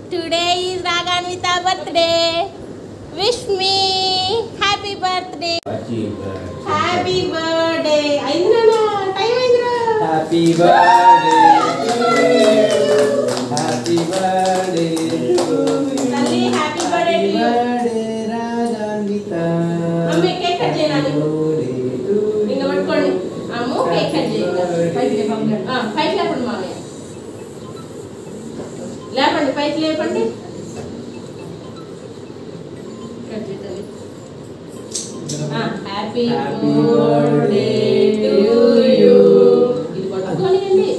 Today is Raganvita birthday. Wish me happy birthday. Happy birthday. Aindra time aindra. Happy birthday to you. Happy birthday to you. Talli happy birthday to you. Raganvita. Amme cake cut cheyali. Inga pattukondi. Ammu cake cut cheyinga. Paiki lepandi. Paiki lepandi maamaya. లేపండి పైకి లేపండి happy birthday to you ఇది పట్టుకోనియండి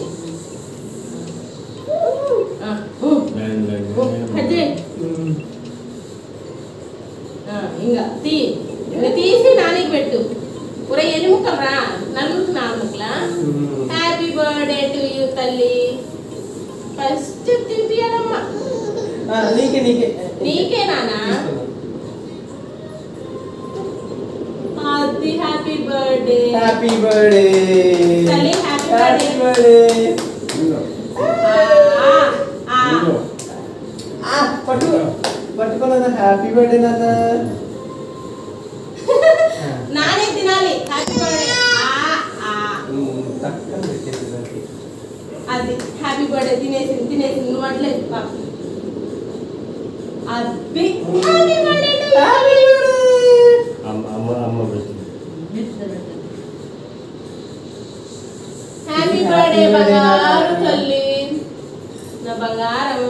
ఇంకా తీసి నానికి పెట్టు ఒరే ఎన్ని ముక్కలు రా నలుగురికి 4 ముక్కలా హ్యాపీ బర్త్డే టు యు తల్లి ఫస్ట్ తింపియాలమ్మా నీకే నానా అది హ్యాపీ బర్త్డే తల్లి హ్యాపీ బర్త్డే పట్టుకోనా హ్యాపీ బర్త్డే నాన్న నానే తినాలి హ్యాపీ బర్త్డే అది హ్యాపీ బర్త్డే తినేసింది నువ్వు అట్లేదు పాప అది హ్యాపీ బర్త్డే బంగారు తల్లి నా బంగారం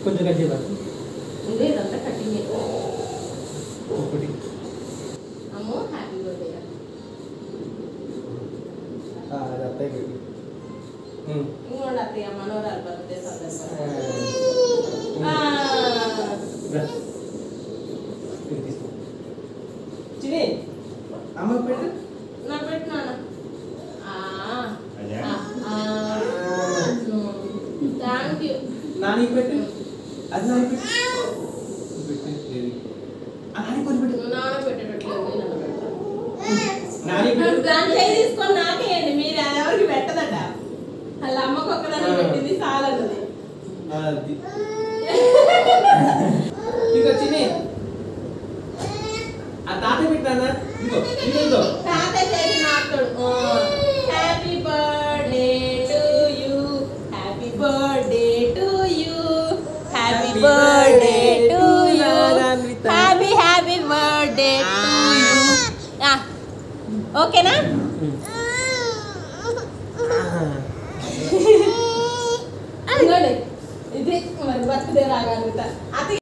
కొంచెం కట్ ఇదంతా కట్టింగ్ అమ్మో హ్యాపీ బర్త్డే ఇంకోటి అత్తయ్య మనోరాలు బర్త్డే సందర్భంగా చిని అమ్మ పెట్టు నా పెట్టినాను థ్యాంక్ యూ నాని పెట్టు అది నాని పెట్టు నాన్న పెట్టేటట్లేదు నాని దాని చేయి తీసుకొని నాకేయండి మీరు ఎవరికి పెట్టదట వాళ్ళ అమ్మకు ఒక్కదాన్ని పెట్టింది చాలన్నది ఇదిగో చిన్ని ఆ తాత పెట్టానా ఇదిగో తాత చేసి నాకుతాడు happy birthday to you happy birthday to you happy birthday to you happy birthday to you ఓకేనా ఇది మరి బర్త్డే రాగానే